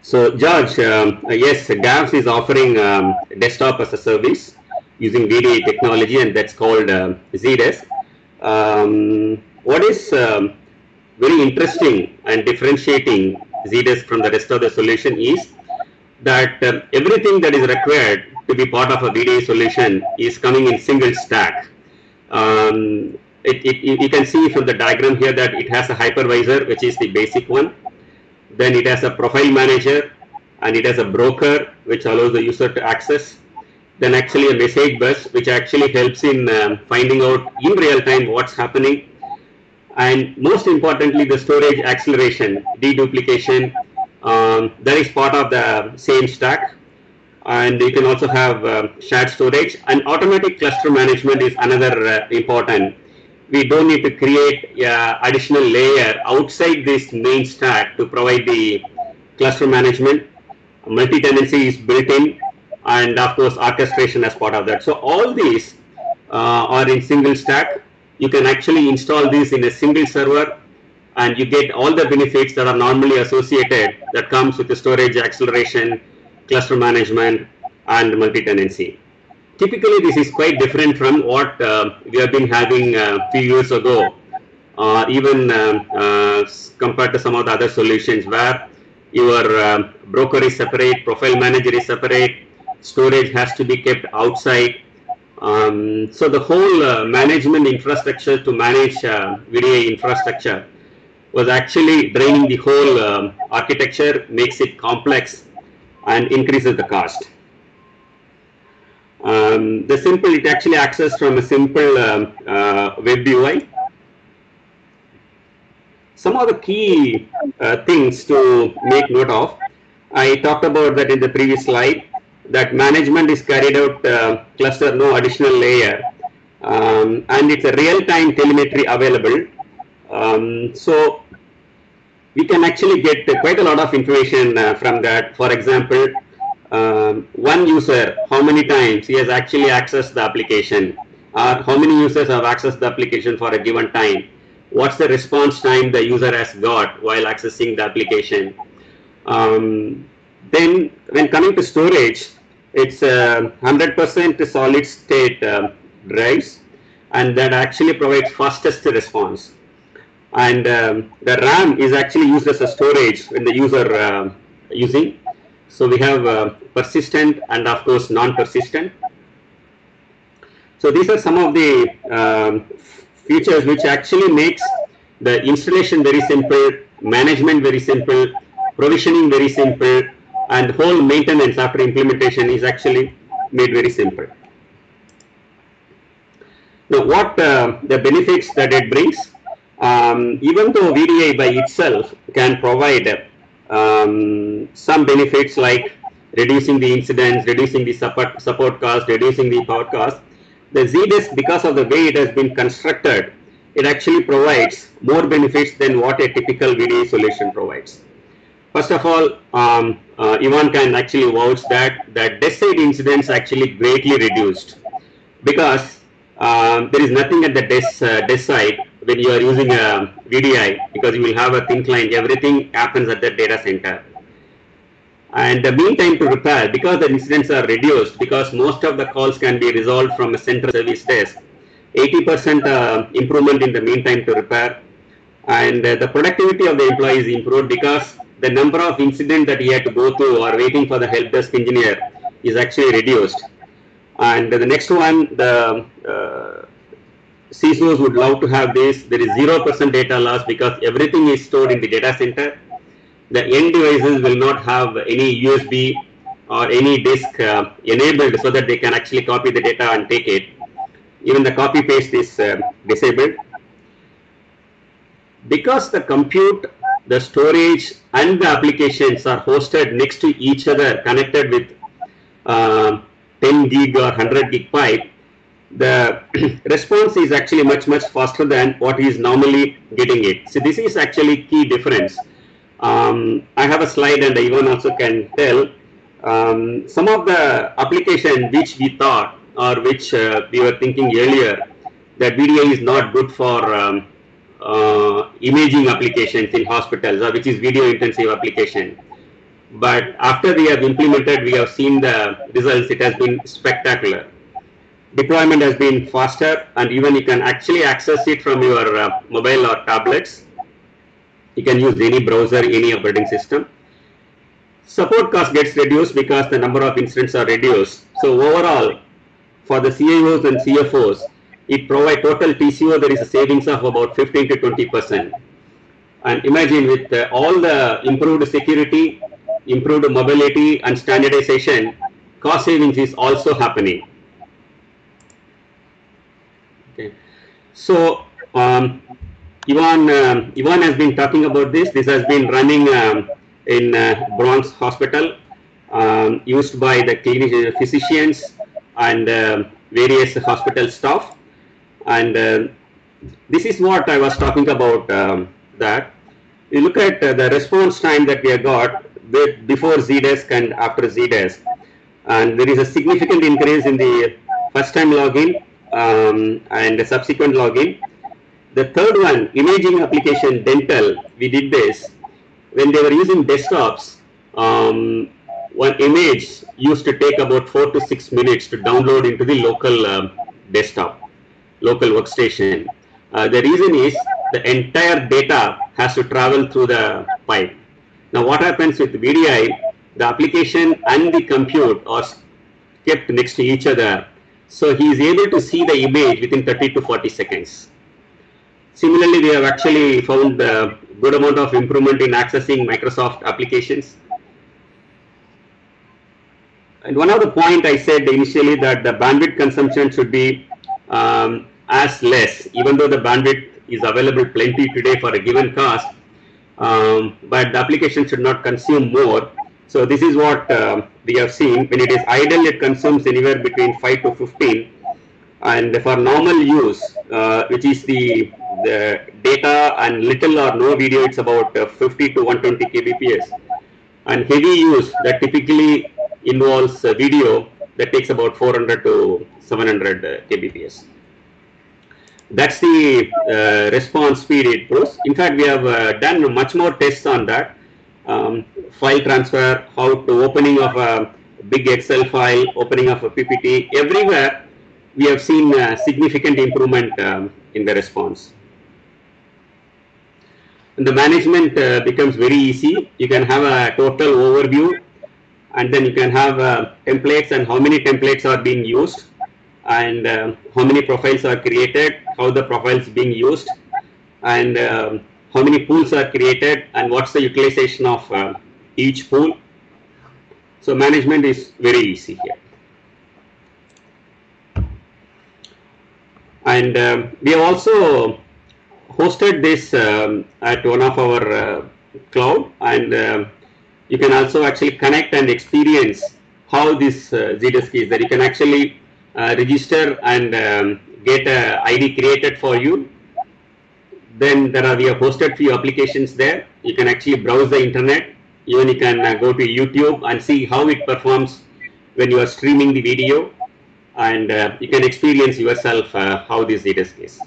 So, George, yes, GAVS is offering desktop as a service using VDA technology, and that's called zDesk. What is very interesting and differentiating zDesk from the rest of the solution is that everything that is required to be part of a VDA solution is coming in single stack. You can see from the diagram here that it has a hypervisor, which is the basic one. Then it has a profile manager, and it has a broker which allows the user to access. Then actually a message bus which actually helps in finding out in real time what's happening. And most importantly, the storage acceleration, deduplication, that is part of the same stack. And you can also have shared storage, and automatic cluster management is another important. We don't need to create additional layer outside this main stack to provide the cluster management. Multi-tenancy is built in, and of course orchestration as part of that. So all these are in single stack. You can actually install these in a single server, and you get all the benefits that are normally associated that comes with the storage acceleration, cluster management, and multi-tenancy. Typically, this is quite different from what we have been having a few years ago, even compared to some of the other solutions where your broker is separate, profile manager is separate, storage has to be kept outside. So the whole management infrastructure to manage VDA infrastructure was actually draining the whole architecture, makes it complex, and increases the cost. It actually accessed from a simple web UI. Some of the key things to make note of, I talked about that in the previous slide, that management is carried out cluster, no additional layer, and it's a real-time telemetry available. So we can actually get quite a lot of information from that. For example, one user, how many times he has actually accessed the application, or how many users have accessed the application for a given time, what's the response time the user has got while accessing the application. Then when coming to storage, it's 100% solid state drives, and that actually provides fastest response. And the RAM is actually used as a storage when the user using. So we have persistent and of course non-persistent. So these are some of the features which actually makes the installation very simple, management very simple, provisioning very simple, and whole maintenance after implementation is actually made very simple. Now what the benefits that it brings, even though VDA by itself can provide some benefits like reducing the incidents, reducing the support cost, reducing the power cost, the zDesk, because of the way it has been constructed, it actually provides more benefits than what a typical VDA solution provides. First of all, Ivan can actually vouch that desk side incidents actually greatly reduced, because there is nothing at the desk side when you are using a VDI, because you will have a thin client, everything happens at the data center. And the mean time to repair, because the incidents are reduced, because most of the calls can be resolved from a central service desk, 80% improvement in the mean time to repair. And the productivity of the employee is improved because the number of incidents that he had to go through or waiting for the help desk engineer is actually reduced. And the next one, the CISOs would love to have this. There is 0% data loss because everything is stored in the data center. The end devices will not have any USB or any disk enabled so that they can actually copy the data and take it. Even the copy paste is disabled. Because the compute, the storage, and the applications are hosted next to each other, connected with 10 gig or 100 gig pipe, the response is actually much faster than what is normally getting it. So this is actually key difference. I have a slide, and Ivan also can tell some of the application which we thought, or which we were thinking earlier, that VDA is not good for imaging applications in hospitals, or which is video intensive application. But after we have implemented, we have seen the results. It has been spectacular. Deployment has been faster, and even you can actually access it from your mobile or tablets. You can use any browser, any operating system. Support cost gets reduced because the number of incidents are reduced. So overall, for the CIOs and CFOs, it provides total TCO. There is a savings of about 15 to 20%. And imagine with all the improved security, improved mobility, and standardization, cost savings is also happening. Okay. So Ivan has been talking about this. This has been running in Bronx Hospital, used by the clinician, physicians, and various hospital staff. And this is what I was talking about. That you look at the response time that we have got before zDesk and after zDesk, and there is a significant increase in the first time login and the subsequent login. The third one, imaging application dental, we did this when they were using desktops. One image used to take about 4 to 6 minutes to download into the local desktop, local workstation. The reason is the entire data has to travel through the pipe. Now what happens with VDI, the application and the compute are kept next to each other. So he is able to see the image within 30 to 40 seconds. Similarly, we have actually found a good amount of improvement in accessing Microsoft applications. And one of the point I said initially that the bandwidth consumption should be as less, even though the bandwidth is available plenty today for a given cost, but the application should not consume more. So this is what we have seen. When it is idle, it consumes anywhere between 5 to 15. And for normal use, which is the data and little or no video, it's about 50 to 120 kbps. And heavy use that typically involves video that takes about 400 to 700 kbps. That's the response speed it proves. In fact, we have done much more tests on that. File transfer, how to opening of a big Excel file, opening of a PPT, everywhere we have seen significant improvement in the response. And the management becomes very easy. You can have a total overview, and then you can have templates and how many templates are being used, and how many profiles are created, how the profiles being used, and how many pools are created, and what's the utilization of each pool. So management is very easy here. And we have also hosted this at one of our cloud, and you can also actually connect and experience how this zDesk is. That you can actually register and get an ID created for you. Then we have hosted few applications there. You can actually browse the internet. Even you can go to YouTube and see how it performs when you are streaming the video, and you can experience yourself how this zDesk is.